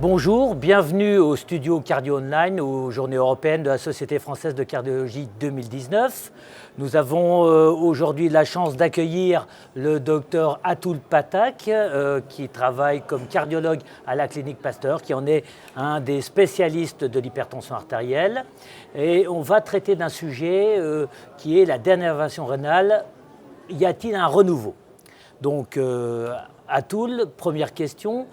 Bonjour, bienvenue au studio Cardio Online, aux Journées européennes de la Société française de cardiologie 2019. Nous avons aujourd'hui la chance d'accueillir le docteur Atul Pathak, qui travaille comme cardiologue à la clinique Pasteur, qui en est un des spécialistes de l'hypertension artérielle. Et on va traiter d'un sujet qui est la dénervation rénale. Y a-t-il un renouveau? Donc, Atul, première question.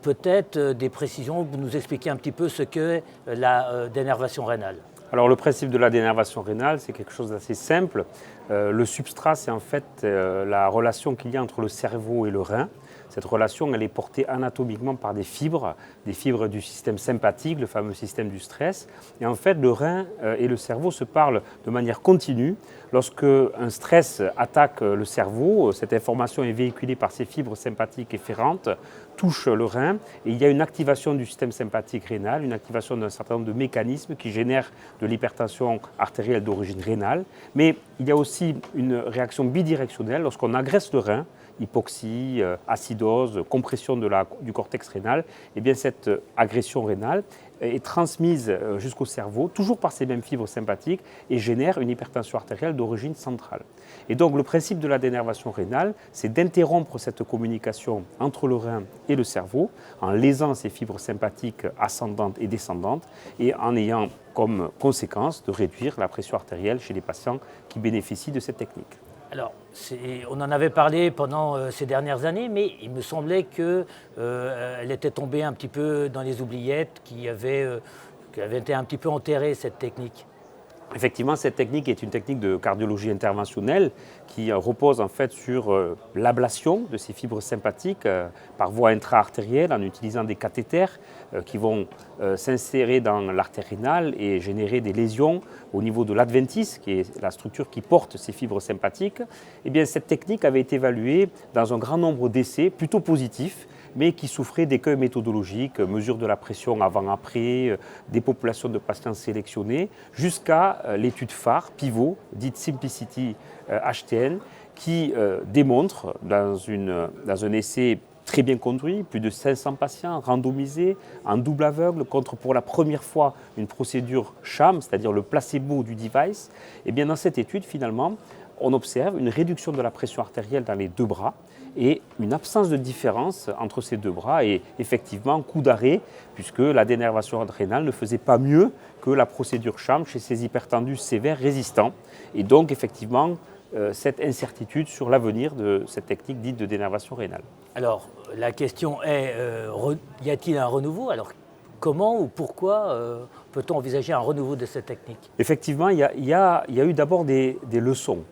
Peut-être des précisions, vous nous expliquer un petit peu ce qu'est la dénervation rénale. Alors le principe de la dénervation rénale, c'est quelque chose d'assez simple. Le substrat, c'est en fait la relation qu'il y a entre le cerveau et le rein. Cette relation, elle est portée anatomiquement par des fibres du système sympathique, le fameux système du stress. Et en fait, le rein et le cerveau se parlent de manière continue. Lorsque un stress attaque le cerveau, cette information est véhiculée par ces fibres sympathiques efférentes, touche le rein, et il y a une activation du système sympathique rénal, une activation d'un certain nombre de mécanismes qui génèrent de l'hypertension artérielle d'origine rénale. Mais il y a aussi une réaction bidirectionnelle lorsqu'on agresse le rein, hypoxie, acidose, compression du cortex rénal, et bien cette agression rénale est transmise jusqu'au cerveau, toujours par ces mêmes fibres sympathiques, et génère une hypertension artérielle d'origine centrale. Et donc le principe de la dénervation rénale, c'est d'interrompre cette communication entre le rein et le cerveau, en lésant ces fibres sympathiques ascendantes et descendantes, et en ayant comme conséquence de réduire la pression artérielle chez les patients qui bénéficient de cette technique. Alors, on en avait parlé pendant ces dernières années, mais il me semblait qu'elle était tombée un petit peu dans les oubliettes, qui avait été un petit peu enterrée, cette technique. Effectivement, cette technique est une technique de cardiologie interventionnelle qui repose en fait sur l'ablation de ces fibres sympathiques par voie intra-artérielle en utilisant des cathéters qui vont s'insérer dans l'artère rénale et générer des lésions au niveau de l'adventice, qui est la structure qui porte ces fibres sympathiques. Eh bien, cette technique avait été évaluée dans un grand nombre d'essais plutôt positifs, mais qui souffraient d'écueils méthodologiques, mesure de la pression avant-après, des populations de patients sélectionnés, jusqu'à l'étude phare, pivot, dite Simplicity HTN, qui démontre dans un essai très bien conduit, plus de 500 patients randomisés en double aveugle contre pour la première fois une procédure sham, c'est-à-dire le placebo du device. Et bien dans cette étude, finalement, on observe une réduction de la pression artérielle dans les deux bras et une absence de différence entre ces deux bras et effectivement coup d'arrêt puisque la dénervation rénale ne faisait pas mieux que la procédure sham chez ces hypertendus sévères résistants. Et donc effectivement cette incertitude sur l'avenir de cette technique dite de dénervation rénale. Alors la question est, y a-t-il un renouveau? Alors comment ou pourquoi peut-on envisager un renouveau de cette technique? Effectivement, il y a eu d'abord des leçons.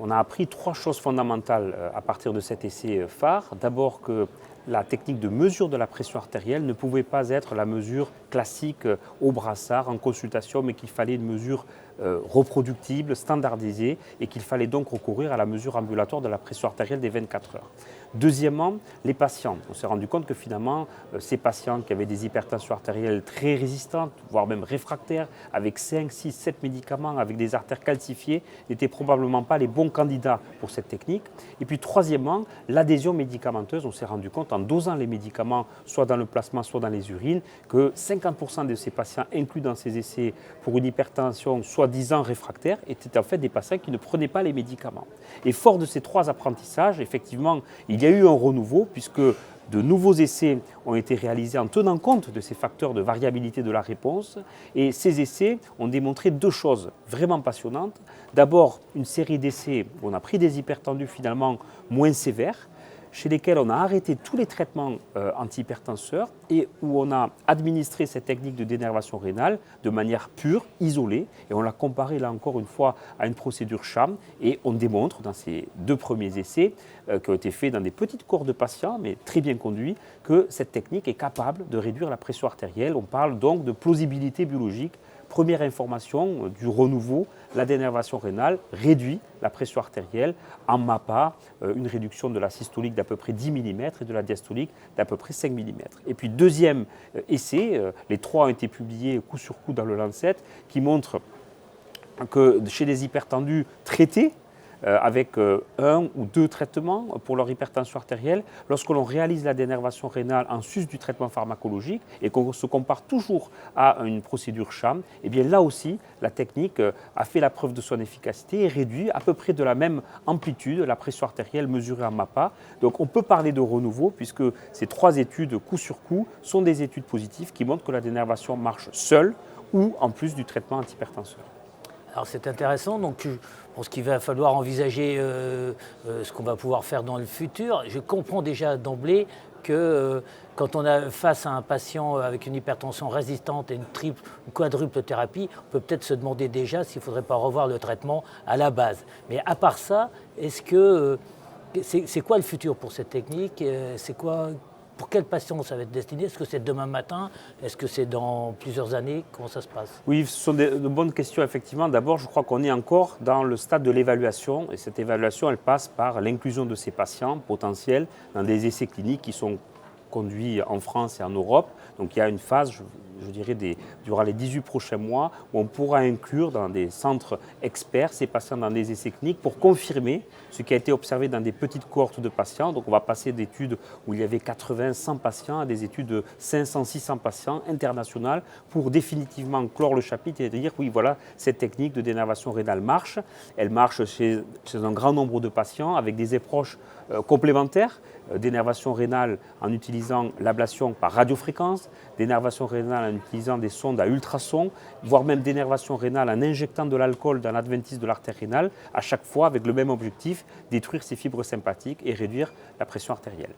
On a appris trois choses fondamentales à partir de cet essai phare. D'abord que la technique de mesure de la pression artérielle ne pouvait pas être la mesure classique au brassard en consultation, mais qu'il fallait une mesure reproductible, standardisée, et qu'il fallait donc recourir à la mesure ambulatoire de la pression artérielle des 24 heures. Deuxièmement, les patients. On s'est rendu compte que finalement, ces patients qui avaient des hypertensions artérielles très résistantes, voire même réfractaires, avec 5, 6, 7 médicaments, avec des artères calcifiées, n'étaient probablement pas les bons candidats pour cette technique. Et puis troisièmement, l'adhésion médicamenteuse. On s'est rendu compte en dosant les médicaments, soit dans le plasma, soit dans les urines, que 50% de ces patients inclus dans ces essais pour une hypertension soi-disant réfractaire étaient en fait des patients qui ne prenaient pas les médicaments. Et fort de ces trois apprentissages, effectivement, il y a eu un renouveau puisque de nouveaux essais ont été réalisés en tenant compte de ces facteurs de variabilité de la réponse. Et ces essais ont démontré deux choses vraiment passionnantes. D'abord, une série d'essais où on a pris des hypertendus finalement moins sévères, chez lesquels on a arrêté tous les traitements antihypertenseurs et où on a administré cette technique de dénervation rénale de manière pure, isolée, et on l'a comparé là encore une fois à une procédure sham, et on démontre dans ces deux premiers essais qui ont été faits dans des petites cohortes de patients, mais très bien conduits, que cette technique est capable de réduire la pression artérielle. On parle donc de plausibilité biologique. Première information du renouveau, la dénervation rénale réduit la pression artérielle en MAPA, une réduction de la systolique d'à peu près 10 mm et de la diastolique d'à peu près 5 mm. Et puis deuxième essai, les trois ont été publiés coup sur coup dans le Lancet, qui montre que chez les hypertendus traités, avec un ou deux traitements pour leur hypertension artérielle. Lorsque l'on réalise la dénervation rénale en sus du traitement pharmacologique et qu'on se compare toujours à une procédure sham, eh bien là aussi, la technique a fait la preuve de son efficacité et réduit à peu près de la même amplitude la pression artérielle mesurée en MAPA. Donc on peut parler de renouveau puisque ces 3 études coup sur coup sont des études positives qui montrent que la dénervation marche seule ou en plus du traitement antihypertenseur. Alors c'est intéressant, donc je pense qu'il va falloir envisager ce qu'on va pouvoir faire dans le futur. Je comprends déjà d'emblée que quand on a face à un patient avec une hypertension résistante et une quadruple thérapie, on peut peut-être se demander déjà s'il ne faudrait pas revoir le traitement à la base. Mais à part ça, est-ce que c'est quoi le futur pour cette technique? C'est quoi, pour quel patient ça va être destiné? Est-ce que c'est demain matin? Est-ce que c'est dans plusieurs années? Comment ça se passe? Oui, ce sont de bonnes questions, effectivement. D'abord, je crois qu'on est encore dans le stade de l'évaluation. Et cette évaluation, elle passe par l'inclusion de ces patients potentiels dans des essais cliniques qui sont conduits en France et en Europe. Donc il y a une phase, je dirais, durant les 18 prochains mois, où on pourra inclure dans des centres experts ces patients dans des essais cliniques pour confirmer ce qui a été observé dans des petites cohortes de patients. Donc on va passer d'études où il y avait 80, 100 patients à des études de 500, 600 patients internationales pour définitivement clore le chapitre et dire oui, voilà, cette technique de dénervation rénale marche. Elle marche chez un grand nombre de patients avec des approches complémentaires, d'énervation rénale en utilisant l'ablation par radiofréquence, d'énervation rénale en utilisant des sondes à ultrasons, voire même d'énervation rénale en injectant de l'alcool dans l'adventice de l'artère rénale, à chaque fois avec le même objectif, détruire ses fibres sympathiques et réduire la pression artérielle.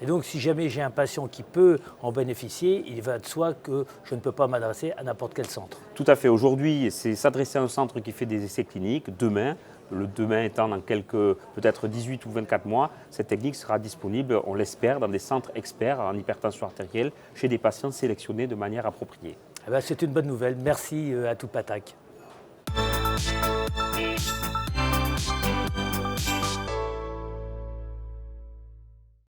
Et donc, si jamais j'ai un patient qui peut en bénéficier, il va de soi que je ne peux pas m'adresser à n'importe quel centre. Tout à fait. Aujourd'hui, c'est s'adresser à un centre qui fait des essais cliniques. Demain, le demain étant dans quelques, peut-être 18 ou 24 mois, cette technique sera disponible, on l'espère, dans des centres experts en hypertension artérielle, chez des patients sélectionnés de manière appropriée. Eh bien, c'est une bonne nouvelle. Merci à Atul Pathak.